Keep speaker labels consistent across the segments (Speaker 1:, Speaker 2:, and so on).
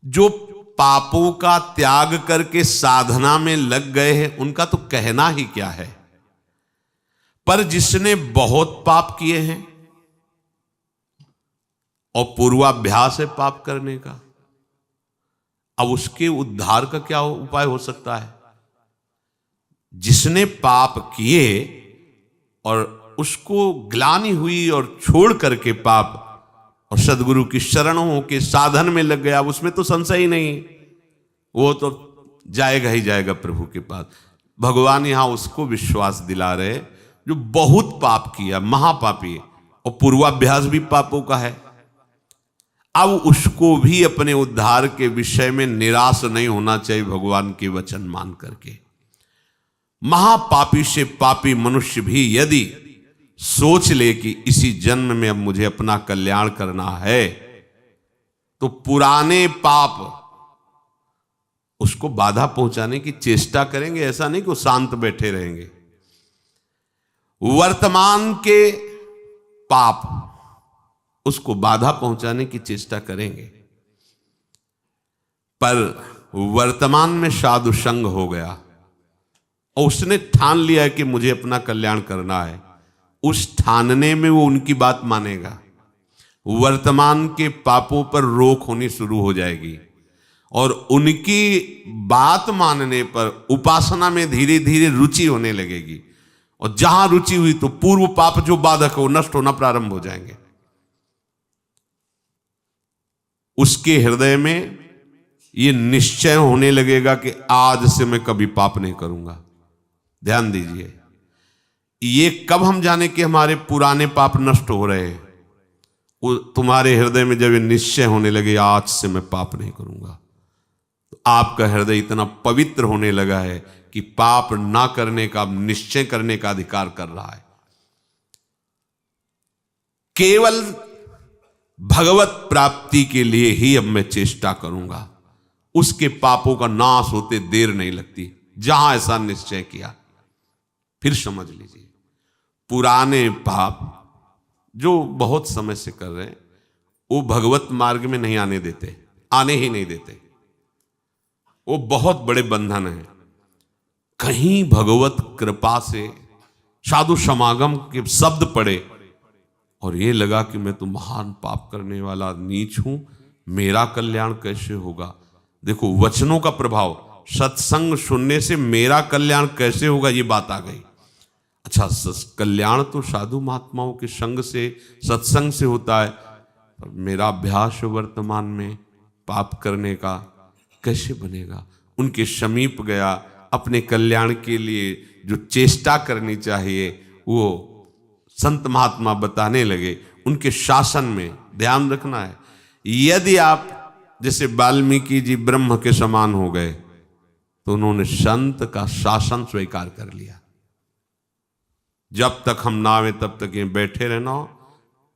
Speaker 1: जो पापों का त्याग करके साधना में लग गए हैं उनका तो कहना ही क्या है। पर जिसने बहुत पाप किए हैं और पूर्वाभ्यास है पाप करने का, अब उसके उद्धार का क्या उपाय हो सकता है। जिसने पाप किए और उसको ग्लानि हुई और छोड़ करके पाप और सदगुरु की शरण हो के साधन में लग गया, उसमें तो संशय ही नहीं, वो तो जाएगा ही जाएगा प्रभु के पास। भगवान यहां उसको विश्वास दिला रहे जो बहुत पाप किया, महापापी, और पूर्वाभ्यास भी पापों का है। अब उसको भी अपने उद्धार के विषय में निराश नहीं होना चाहिए भगवान के वचन मान करके। महापापी से पापी मनुष्य भी यदि सोच ले कि इसी जन्म में अब मुझे अपना कल्याण करना है, तो पुराने पाप उसको बाधा पहुंचाने की चेष्टा करेंगे। ऐसा नहीं कि वो शांत बैठे रहेंगे। वर्तमान के पाप उसको बाधा पहुंचाने की चेष्टा करेंगे। पर वर्तमान में साधु संग हो गया और उसने ठान लिया कि मुझे अपना कल्याण करना है, उस ठानने में वो उनकी बात मानेगा। वर्तमान के पापों पर रोक होनी शुरू हो जाएगी और उनकी बात मानने पर उपासना में धीरे धीरे रुचि होने लगेगी। और जहां रुचि हुई तो पूर्व पाप जो बाधक है वो नष्ट होना प्रारंभ हो जाएंगे। उसके हृदय में ये निश्चय होने लगेगा कि आज से मैं कभी पाप नहीं करूंगा। ध्यान दीजिए, ये कब हम जाने कि हमारे पुराने पाप नष्ट हो रहे हैं। तुम्हारे हृदय में जब ये निश्चय होने लगे आज से मैं पाप नहीं करूंगा, तो आपका हृदय इतना पवित्र होने लगा है कि पाप ना करने का, निश्चय करने का अधिकार कर रहा है। केवल भगवत प्राप्ति के लिए ही अब मैं चेष्टा करूंगा। उसके पापों का नाश होते देर नहीं लगती। जहां ऐसा निश्चय किया, फिर समझ लीजिए पुराने पाप जो बहुत समय से कर रहे हैं वो भगवत मार्ग में नहीं आने देते, आने ही नहीं देते। वो बहुत बड़े बंधन हैं। कहीं भगवत कृपा से साधु समागम के शब्द पड़े और ये लगा कि मैं तो महान पाप करने वाला नीच हूं, मेरा कल्याण कैसे होगा। देखो वचनों का प्रभाव, सत्संग सुनने से मेरा कल्याण कैसे होगा, ये बात आ गई। अच्छा, कल्याण तो साधु महात्माओं के संग से, सत्संग से होता है, पर मेरा अभ्यास वर्तमान में पाप करने का कैसे बनेगा। उनके समीप गया, अपने कल्याण के लिए जो चेष्टा करनी चाहिए वो संत महात्मा बताने लगे। उनके शासन में ध्यान रखना है। यदि आप जैसे वाल्मीकि जी ब्रह्म के समान हो गए तो उन्होंने संत का शासन स्वीकार कर लिया। जब तक हम ना आवे तब तक ये बैठे रहना हो,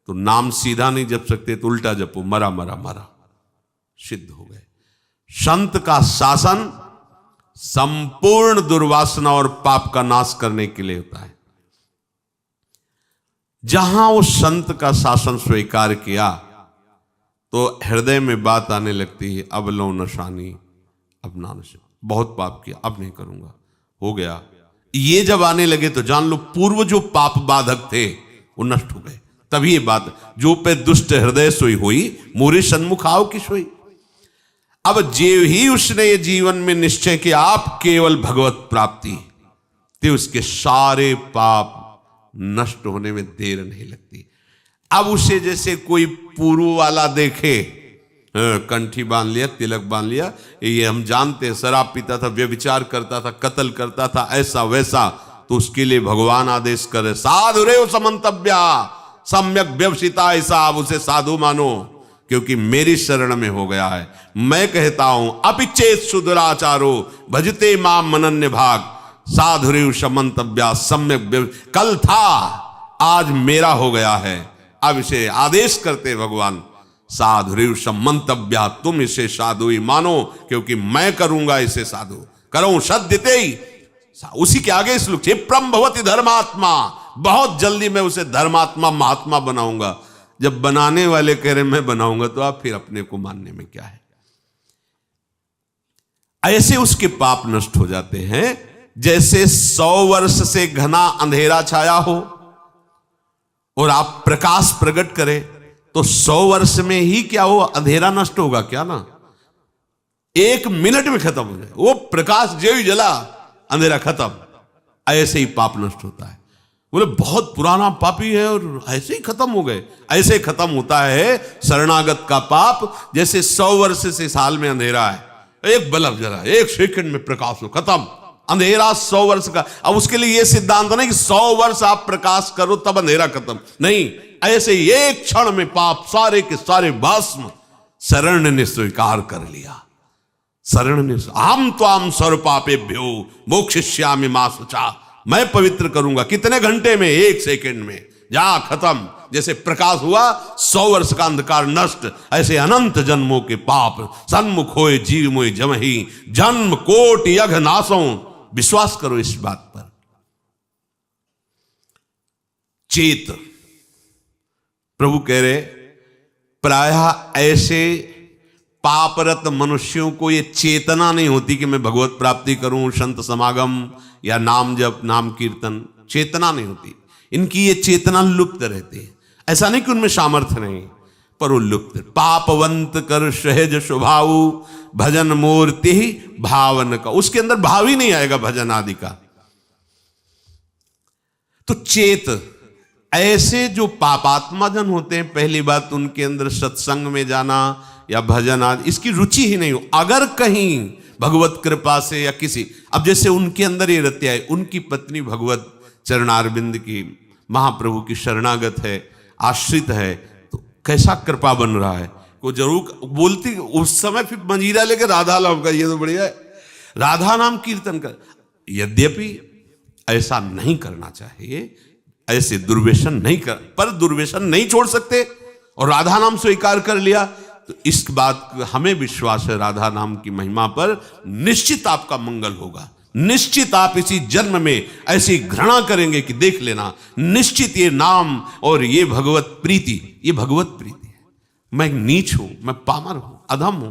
Speaker 1: तो नाम सीधा नहीं जप सकते तो उल्टा जपो, मरा मरा मरा, सिद्ध हो गए। संत का शासन संपूर्ण दुर्वासना और पाप का नाश करने के लिए होता है। जहां उस संत का शासन स्वीकार किया तो हृदय में बात आने लगती है, अब लो नशानी, अब ना नशा, बहुत पाप किया, अब नहीं करूंगा, हो गया। ये जब आने लगे तो जान लो पूर्व जो पाप बाधक थे वो नष्ट हो गए। तभी ये बात, जो पे दुष्ट हृदय सोई हुई, मोरे सन्मुख आओ की सोई। अब जे ही उसने ये जीवन में निश्चय किया आप केवल भगवत प्राप्ति, तो उसके सारे पाप नष्ट होने में देर नहीं लगती। अब उसे जैसे कोई पूर्व वाला देखे, कंठी बांध लिया, तिलक बांध लिया, ये हम जानते हैं शराब पीता था, व्यभिचार करता था, कत्ल करता था, ऐसा वैसा, तो उसके लिए भगवान आदेश करे साधु रे समंतव्या सम्यक व्यवसिता, ऐसा आप उसे साधु मानो क्योंकि मेरी शरण में हो गया है। मैं कहता हूं अपिचेत सुदुराचारो भजते माम मनन्य भाग, साधुरेव समंतव्या सम्यक, कल था आज मेरा हो गया है। अब इसे आदेश करते भगवान, साधुरेव समंतव्या, तुम इसे साधु ही मानो क्योंकि मैं करूंगा इसे साधु, करो सद्यते ही। उसी के आगे श्लोक, क्षिप्रम भवति धर्मात्मा, बहुत जल्दी मैं उसे धर्मात्मा महात्मा बनाऊंगा। जब बनाने वाले कह रहे मैं बनाऊंगा तो आप फिर अपने को मानने में क्या है। ऐसे उसके पाप नष्ट हो जाते हैं जैसे 100 वर्ष से घना अंधेरा छाया हो और आप प्रकाश प्रकट करें तो 100 वर्ष में ही क्या हो, अंधेरा नष्ट होगा क्या ना, 1 मिनट में खत्म हो जाए वो प्रकाश, जो ही जला अंधेरा खत्म। ऐसे ही पाप नष्ट होता है। बोले बहुत पुराना पापी है और ऐसे ही खत्म हो गए। ऐसे खत्म होता है शरणागत का पाप जैसे 100 वर्ष से साल में अंधेरा है, एक बल्ब जला 1 सेकंड में प्रकाश हो, खत्म अंधेरा 100 वर्ष का। अब उसके लिए यह सिद्धांत नहीं कि 100 वर्ष आप प्रकाश करो तब अंधेरा खत्म, नहीं, ऐसे ही एक क्षण में पाप सारे के सारे भस्म शरण ने स्वीकार कर लिया। शरण ने, हम तो आम सर्व पापेभ्यो मोक्षयिष्यामि मा शुचा, मैं पवित्र करूंगा। कितने घंटे में? 1 सेकंड में, जा खत्म। जैसे प्रकाश हुआ 100 वर्ष का अंधकार नष्ट, ऐसे अनंत जन्मों के पाप सन्मुख होए जीव मोय जमहि, जन्म कोटि यघ नासों। विश्वास करो इस बात पर। चेत, प्रभु कह रहे प्रायः ऐसे पापरत मनुष्यों को ये चेतना नहीं होती कि मैं भगवत प्राप्ति करूं, संत समागम या नाम जप नाम कीर्तन, चेतना नहीं होती इनकी। ये चेतना लुप्त रहती है। ऐसा नहीं कि उनमें सामर्थ्य नहीं, पर वो लुप्त। पापवंत कर सहज स्वभाव भजन मूर्ति भावन का, उसके अंदर भाव ही नहीं आएगा भजन आदि का। तो चेत, ऐसे जो पापात्मा जन होते हैं, पहली बात उनके अंदर सत्संग में जाना या भजन आदि इसकी रुचि ही नहीं हो। अगर कहीं भगवत कृपा से या किसी, अब जैसे उनके अंदर ये रत्या है, उनकी पत्नी भगवत चरणारविंद की महाप्रभु की शरणागत है, आश्रित है, तो कैसा कृपा बन रहा है। को जरूर बोलती उस समय फिर मंजीरा लेके राधा नाम का, ये तो बढ़िया है, राधा नाम कीर्तन कर। यद्यपि ऐसा नहीं करना चाहिए, ऐसे दुर्व्यसन नहीं कर, पर दुर्व्यसन नहीं छोड़ सकते और राधा नाम स्वीकार कर लिया तो इस बात हमें विश्वास है राधा नाम की महिमा पर निश्चित आपका मंगल होगा। निश्चित आप इसी जन्म में ऐसी घृणा करेंगे कि देख लेना, निश्चित ये नाम और ये भगवत प्रीति, ये भगवत प्रीति है। मैं नीच हूं, मैं पामर हूं, अधम हूं,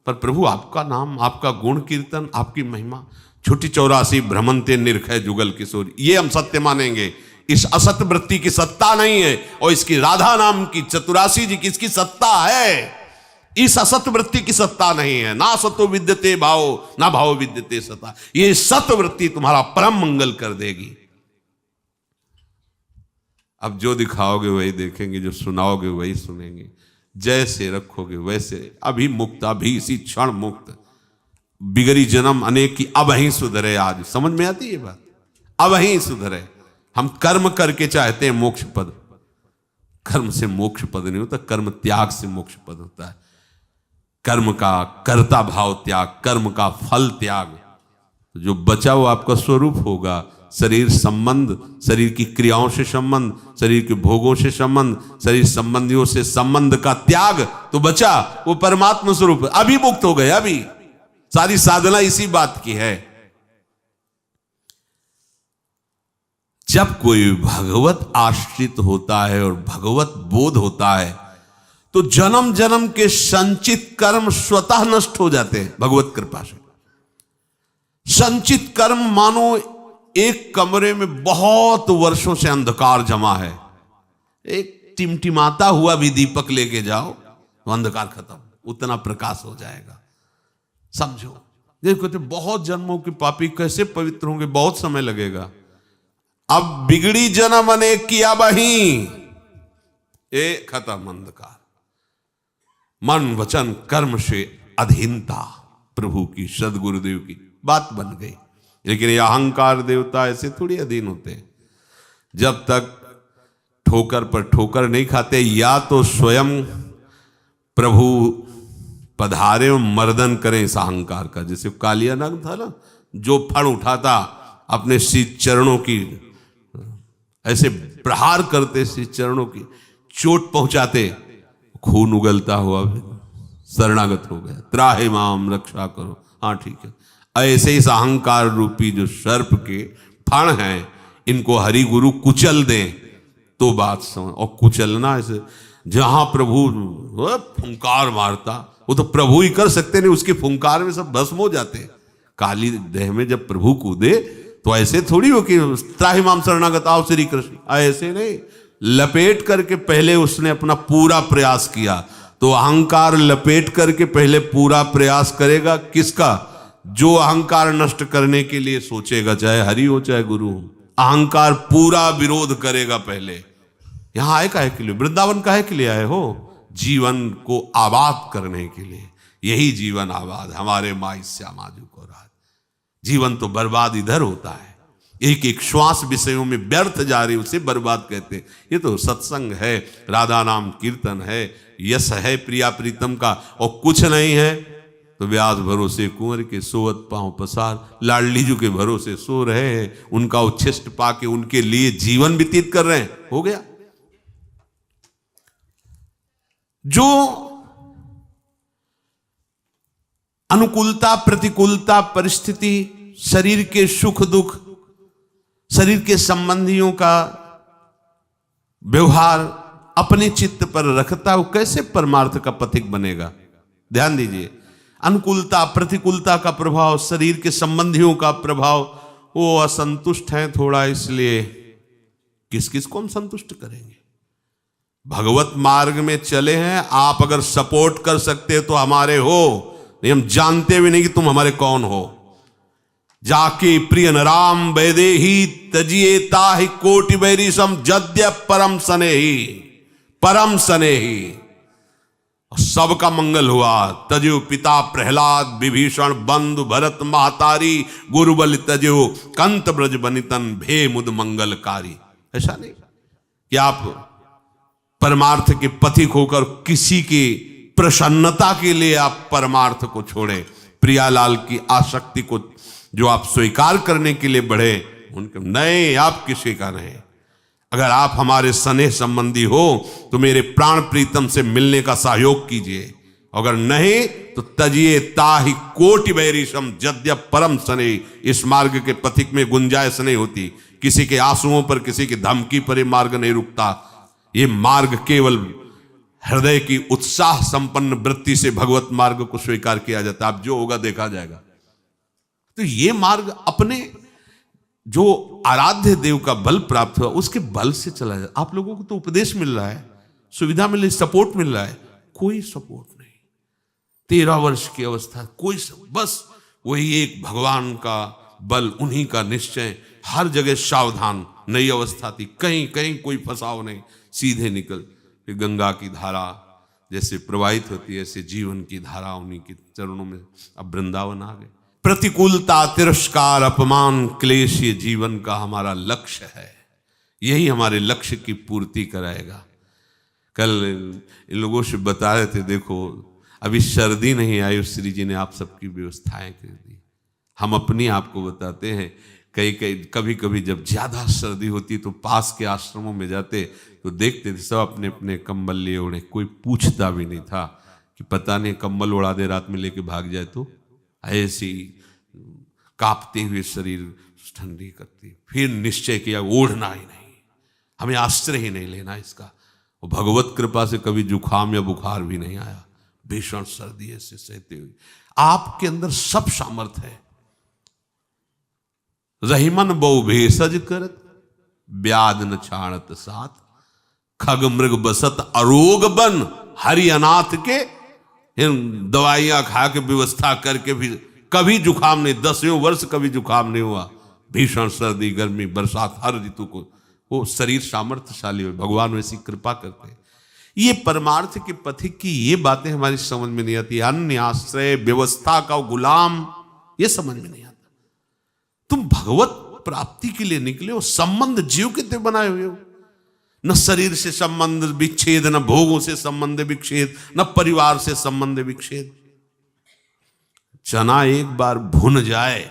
Speaker 1: पर प्रभु आपका नाम, आपका गुण कीर्तन, आपकी महिमा, छुट्टी 84 भ्रमंते निरखय जुगल किशोर, ये हम सत्य मानेंगे। इस असत वृत्ति की सत्ता नहीं है और इसकी राधा नाम की चतुरासी जी की इसकी सत्ता है। इस असत वृत्ति की सत्ता नहीं है। ना सतो विद्यते भाव, ना भाव विद्यते सता। ये सत वृत्ति तुम्हारा परम मंगल कर देगी। अब जो दिखाओगे वही देखेंगे, जो सुनाओगे वही सुनेंगे, जैसे रखोगे वैसे। अभी मुक्त, अभी इसी क्षण मुक्त। बिगड़ी जन्म अनेक की, अब ही सुधरे। आज समझ में आती है बात, अब ही सुधरे। हम कर्म करके चाहते हैं मोक्ष पद, कर्म से मोक्ष पद नहीं होता, कर्म त्याग से मोक्ष पद होता है। कर्म का कर्ता भाव त्याग, कर्म का फल त्याग, तो जो बचा वो आपका स्वरूप होगा। शरीर संबंध, शरीर की क्रियाओं से संबंध, शरीर के भोगों से संबंध, शरीर संबंधियों से संबंध का त्याग, तो बचा वो परमात्मा स्वरूप। अभी मुक्त हो गए। अभी सारी साधना इसी बात की है। जब कोई भगवत आश्रित होता है और भगवत बोध होता है तो जन्म जन्म के संचित कर्म स्वतः नष्ट हो जाते हैं भगवत कृपा से। संचित कर्म मानो एक कमरे में बहुत वर्षों से अंधकार जमा है, एक टिमटिमाता हुआ भी दीपक लेके जाओ तो अंधकार खत्म, उतना प्रकाश हो जाएगा। समझो, देखो तो बहुत जन्मों के पापी कैसे पवित्र होंगे, बहुत समय लगेगा। अब बिगड़ी जन्म अनेक किया बही, ए खत्म अंधकार। मन वचन कर्म से अधीनता प्रभु की, सदगुरुदेव की बात बन गई। लेकिन ये अहंकार देवता ऐसे थोड़ी अधीन होते हैं। जब तक ठोकर पर ठोकर नहीं खाते, या तो स्वयं प्रभु पधारे और मर्दन करें इस अहंकार का। जैसे कालिया नाग था ना, जो फण उठाता अपने श्री चरणों की, ऐसे प्रहार करते श्री चरणों की, चोट पहुंचाते, खून उगलता हुआ शरणागत हो गया। त्राहि माम, रक्षा करो। हाँ ठीक है, ऐसे इस अहंकार रूपी जो सर्प के फण हैं, इनको हरि गुरु कुचल दें तो बात समझ। और कुचलना ऐसे, जहां प्रभु फुंकार मारता वो तो प्रभु ही कर सकते नहीं, उसके फुंकार में सब भस्म हो जाते। काली देह में जब प्रभु कूदे तो ऐसे थोड़ी हो कि त्राहिमाम शरणागत आओ श्री कृष्ण, ऐसे नहीं, लपेट करके पहले उसने अपना पूरा प्रयास किया। तो अहंकार लपेट करके पहले पूरा प्रयास करेगा किसका? जो अहंकार नष्ट करने के लिए सोचेगा, चाहे हरि हो चाहे गुरु हो, अहंकार पूरा विरोध करेगा पहले। यहां आए काहे के लिए? वृंदावन काहे के लिए आए हो? जीवन को आबाद करने के लिए। यही जीवन आबाद, हमारे माई श्यामाजू को राज। जीवन तो बर्बाद इधर होता है, एक एक श्वास विषयों में व्यर्थ जा रही, उसे बर्बाद कहते हैं। ये तो सत्संग है, राधा नाम कीर्तन है, यश है प्रिया प्रीतम का, और कुछ नहीं है तो व्यास भरोसे कुंवर के सोवत पांव पसार। लाडली जी के भरोसे सो रहे हैं, उनका उच्छिष्ट पाके उनके लिए जीवन व्यतीत कर रहे हैं, हो गया। जो अनुकूलता प्रतिकूलता परिस्थिति, शरीर के सुख दुख, शरीर के संबंधियों का व्यवहार अपने चित्त पर रखता, वो कैसे परमार्थ का पथिक बनेगा? ध्यान दीजिए, अनुकूलता प्रतिकूलता का प्रभाव, शरीर के संबंधियों का प्रभाव, वो असंतुष्ट हैं थोड़ा, इसलिए किस किस को हम संतुष्ट करेंगे? भगवत मार्ग में चले हैं, आप अगर सपोर्ट कर सकते तो हमारे हो, नहीं हम जानते भी नहीं कि तुम हमारे कौन हो। जाके प्रिय राम वैदे ही तजिए ताहि कोटि बैरी सम जद्य परम स्नेही, परम स्नेही। सबका मंगल हुआ। तजो पिता प्रहलाद विभीषण बंधु भरत महतारी, गुरुबल तजो कंत ब्रज बनितन भे मुद मंगलकारी। ऐसा नहीं कि आप परमार्थ के पथिक होकर किसी की प्रसन्नता के लिए आप परमार्थ को छोड़े, प्रियालाल की आसक्ति को जो आप स्वीकार करने के लिए बढ़े, उनके नहीं, आप किसी का नहीं। अगर आप हमारे स्नेह संबंधी हो तो मेरे प्राण प्रीतम से मिलने का सहयोग कीजिए, अगर नहीं तो तजिए ताहि कोटि बैरिशम जद्य परम स्नेह। इस मार्ग के पथिक में गुंजाइश नहीं होती, किसी के आंसुओं पर, किसी की धमकी पर ये मार्ग नहीं रुकता। ये मार्ग केवल हृदय की उत्साह संपन्न वृत्ति से भगवत मार्ग को स्वीकार किया जाता है। अब जो होगा देखा जाएगा। तो ये मार्ग अपने जो आराध्य देव का बल प्राप्त हुआ उसके बल से चला जाए। आप लोगों को तो उपदेश मिल रहा है, सुविधा मिल रही, सपोर्ट मिल रहा है, कोई सपोर्ट नहीं। 13 वर्ष की अवस्था, कोई बस वही एक भगवान का बल, उन्हीं का निश्चय, हर जगह सावधान। नई अवस्था थी, कहीं कहीं कोई फंसाव नहीं, सीधे निकल। फिर गंगा की धारा जैसे प्रवाहित होती है, ऐसे जीवन की धारा उन्हीं के चरणों में। अब वृंदावन आ गए। प्रतिकूलता, तिरस्कार, अपमान, क्लेश, ये जीवन का हमारा लक्ष्य है। यही हमारे लक्ष्य की पूर्ति कराएगा। कल इन लोगों से बता रहे थे, देखो अभी सर्दी नहीं आई, श्री जी ने आप सबकी व्यवस्थाएं कर दी। हम अपनी आपको बताते हैं, कभी कभी जब ज्यादा सर्दी होती तो पास के आश्रमों में जाते तो देखते थे सब अपने अपने कंबल लिए ओढ़े, कोई पूछता भी नहीं था कि पता नहीं कंबल उड़ा दे रात में लेके भाग जाए तो। ऐसी कांपते हुए शरीर ठंडी करती। फिर निश्चय किया ओढ़ना ही नहीं, हमें आश्रय ही नहीं लेना इसका। और भगवत कृपा से कभी जुखाम या बुखार भी नहीं आया। भीषण सर्दी ऐसे सहते हुए आपके अंदर सब सामर्थ्य है। रहीमन बहु भेषज करत ब्याध न छाणत साथ, खग मृग बसत अरोग बन हरि अनाथ के। दवाइयां खा के व्यवस्था करके भी कभी जुखाम नहीं, 10वें वर्ष कभी जुखाम नहीं हुआ। भीषण सर्दी गर्मी बरसात हर ऋतु को वो शरीर सामर्थ्यशाली हो, भगवान वैसी कृपा करते हैं। ये परमार्थ के पथिक की ये बातें हमारी समझ में नहीं आती। अन्य आश्रय व्यवस्था का गुलाम, ये समझ में नहीं आता। तुम भगवत प्राप्ति के लिए निकले हो, संबंध जीव कितने बनाए हुए हो। न शरीर से संबंध विच्छेद, न भोगों से संबंध विच्छेद, न परिवार से संबंध विच्छेद। चना एक बार भुन जाए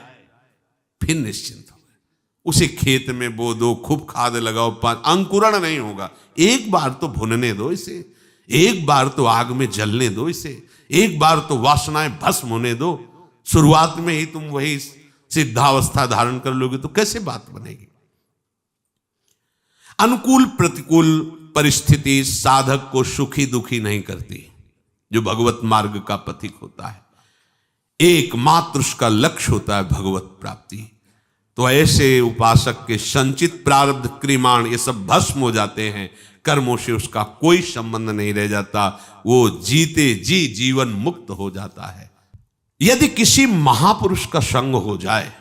Speaker 1: फिर निश्चिंत हो गए। उसे खेत में बो दो, खूब खाद लगाओ, अंकुरण नहीं होगा। एक बार तो भुनने दो इसे, एक बार तो आग में जलने दो इसे, एक बार तो वासनाएं भस्म होने दो। शुरुआत में ही तुम वही सिद्धावस्था धारण कर लोगे तो कैसे बात बनेगी। अनुकूल प्रतिकूल परिस्थिति साधक को सुखी दुखी नहीं करती। जो भगवत मार्ग का पथिक होता है, एकमात्र उसका लक्ष्य होता है भगवत प्राप्ति। तो ऐसे उपासक के संचित प्रारब्ध क्रिमाण ये सब भस्म हो जाते हैं, कर्मों से उसका कोई संबंध नहीं रह जाता, वो जीते जी जीवन मुक्त हो जाता है। यदि किसी महापुरुष का संग हो जाए,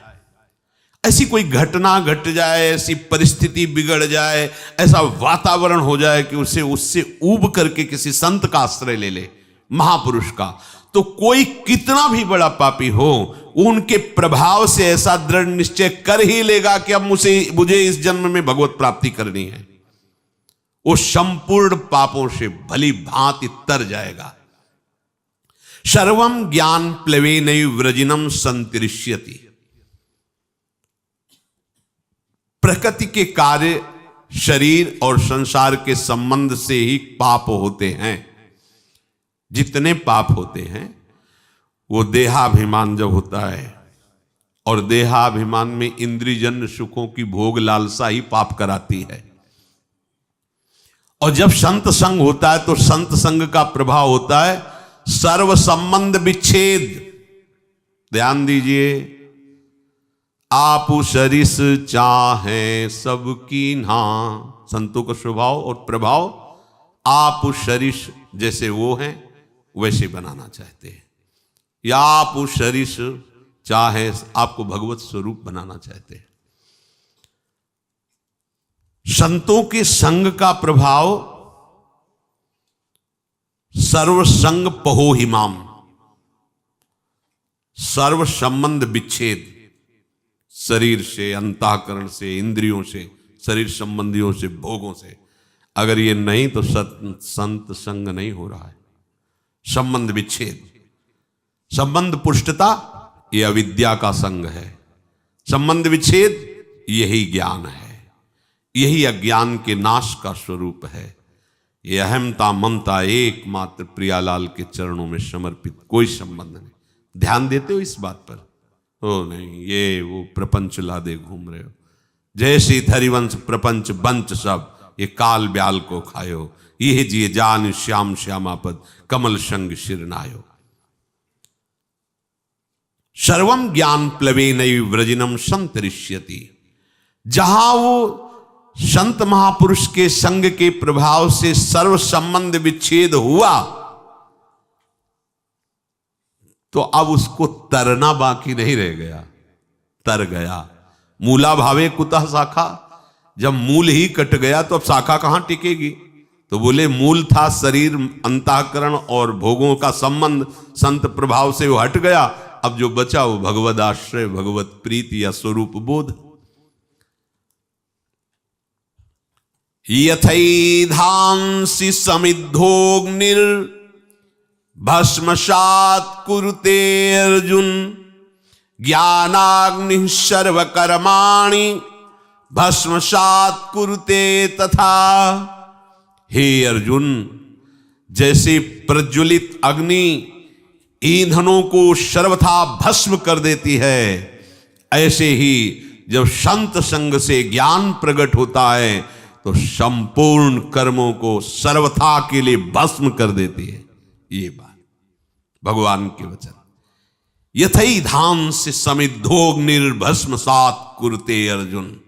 Speaker 1: ऐसी कोई घटना घट जाए, ऐसी परिस्थिति बिगड़ जाए, ऐसा वातावरण हो जाए कि उसे उससे ऊब करके किसी संत का आश्रय ले ले, महापुरुष का, तो कोई कितना भी बड़ा पापी हो उनके प्रभाव से ऐसा दृढ़ निश्चय कर ही लेगा कि अब मुझे इस जन्म में भगवत प्राप्ति करनी है। वो संपूर्ण पापों से भली भांति तर जाएगा। सर्वम ज्ञान प्लवेनैव व्रजिनम संतरिष्यति। प्रकृति के कार्य शरीर और संसार के संबंध से ही पाप होते हैं। जितने पाप होते हैं वो देहाभिमान जब होता है, और देहाभिमान में इंद्रियजन्य सुखों की भोग लालसा ही पाप कराती है। और जब संत संग होता है तो संत संग का प्रभाव होता है सर्व संबंध विच्छेद। ध्यान दीजिए, आप सरिस चाहे सबकी ना, संतों का स्वभाव और प्रभाव आप सरिस जैसे वो हैं वैसे बनाना चाहते हैं, या आप सरिस चाहे आपको भगवत स्वरूप बनाना चाहते हैं। संतों के संग का प्रभाव सर्व संग पहो हिमाम, सर्व संबंध विच्छेद, शरीर से, अंतःकरण से, इंद्रियों से, शरीर संबंधियों से, भोगों से। अगर ये नहीं तो संत संग नहीं हो रहा है। संबंध विच्छेद, संबंध पुष्टता ये अविद्या का संग है, संबंध विच्छेद यही ज्ञान है, यही अज्ञान के नाश का स्वरूप है। ये अहमता ममता एकमात्र प्रियालाल के चरणों में समर्पित, कोई संबंध नहीं। ध्यान देते हो इस बात पर? ओ नहीं, ये वो प्रपंच लादे घूम रहे हो, जैसे हरिवंश प्रपंच बंच सब ये काल ब्याल को खायो, ये जिए जान श्याम श्यामापद कमल संग शिरनायो। सर्वम ज्ञान प्लवेनैव व्रजिनम संतरिष्यति। जहां वो संत महापुरुष के संग के प्रभाव से सर्व संबंध विच्छेद हुआ, तो अब उसको तरना बाकी नहीं रह गया, तर गया। मूला भावे कुतः शाखा, जब मूल ही कट गया तो अब शाखा कहां टिकेगी? तो बोले मूल था शरीर, अंतःकरण और भोगों का संबंध, संत प्रभाव से वो हट गया। अब जो बचा वो भगवद आश्रय, भगवत प्रीति या स्वरूप बोध। यथैधांसि समिद्धोग्निर भस्मसात् कुरुते अर्जुन, ज्ञानाग्निः सर्वकर्माणि भस्मसात् कुरुते तथा। हे अर्जुन, जैसे प्रज्वलित अग्नि ईंधनों को सर्वथा भस्म कर देती है, ऐसे ही जब संत संग से ज्ञान प्रकट होता है तो संपूर्ण कर्मों को सर्वथा के लिए भस्म कर देती है। ये बात भगवान के वचन। यथैधांसि समिद्धोग्निर्भस्मसात् कुरुते अर्जुन।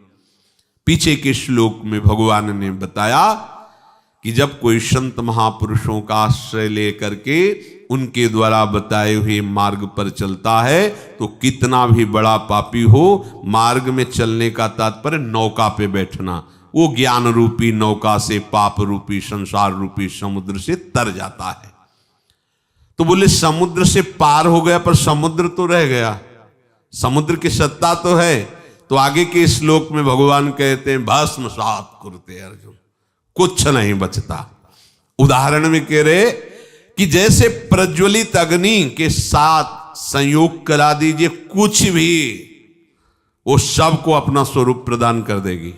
Speaker 1: पीछे के श्लोक में भगवान ने बताया कि जब कोई संत महापुरुषों का आश्रय लेकर के उनके द्वारा बताए हुए मार्ग पर चलता है तो कितना भी बड़ा पापी हो, मार्ग में चलने का तात्पर्य नौका पे बैठना, वो ज्ञान रूपी नौका से पाप रूपी संसार रूपी समुद्र से तर जाता है। तो बोले समुद्र से पार हो गया पर समुद्र तो रह गया, समुद्र की सत्ता तो है। तो आगे के श्लोक में भगवान कहते हैं भस्मसात् कुरुते अर्जुन, कुछ नहीं बचता। उदाहरण में कह रहे कि जैसे प्रज्वलित अग्नि के साथ संयोग करा दीजिए, कुछ भी वो सबको अपना स्वरूप प्रदान कर देगी।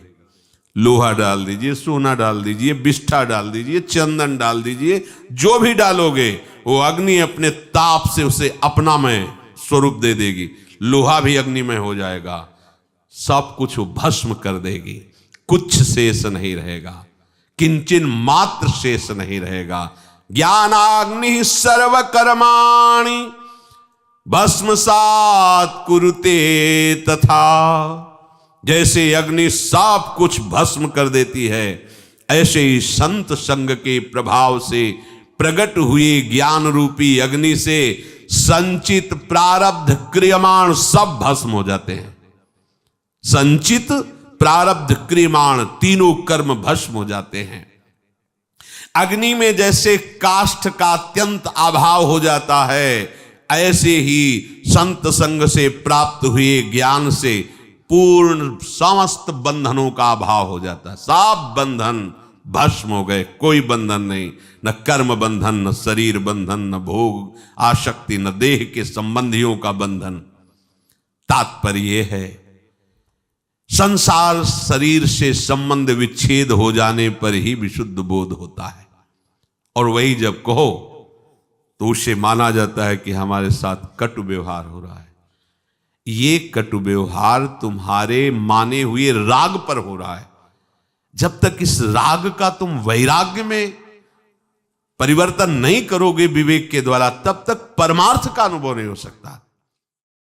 Speaker 1: लोहा डाल दीजिए, सोना डाल दीजिए, बिष्ठा डाल दीजिए, चंदन डाल दीजिए, जो भी डालोगे वो अग्नि अपने ताप से उसे अपना में स्वरूप दे देगी। लोहा भी अग्निमय हो जाएगा, सब कुछ वो भस्म कर देगी, कुछ शेष नहीं रहेगा, किंचन मात्र शेष नहीं रहेगा। ज्ञानाग्नि सर्व कर्माणि भस्मसात् कुरुते तथा। जैसे अग्नि सब कुछ भस्म कर देती है, ऐसे ही संत संग के प्रभाव से प्रकट हुए ज्ञान रूपी अग्नि से संचित प्रारब्ध क्रियमाण सब भस्म हो जाते हैं। संचित प्रारब्ध क्रियमाण तीनों कर्म भस्म हो जाते हैं। अग्नि में जैसे काष्ठ का अत्यंत अभाव हो जाता है, ऐसे ही संत संग से प्राप्त हुए ज्ञान से पूर्ण समस्त बंधनों का अभाव हो जाता है। सब बंधन भस्म हो गए, कोई बंधन नहीं, न कर्म बंधन, न शरीर बंधन, न भोग आसक्ति, न देह के संबंधियों का बंधन। तात्पर्य है संसार शरीर से संबंध विच्छेद हो जाने पर ही विशुद्ध बोध होता है, और वही जब कहो तो उसे माना जाता है कि हमारे साथ कटु व्यवहार हो रहा है। ये कटु व्यवहार तुम्हारे माने हुए राग पर हो रहा है। जब तक इस राग का तुम वैराग्य में परिवर्तन नहीं करोगे विवेक के द्वारा, तब तक परमार्थ का अनुभव नहीं हो सकता।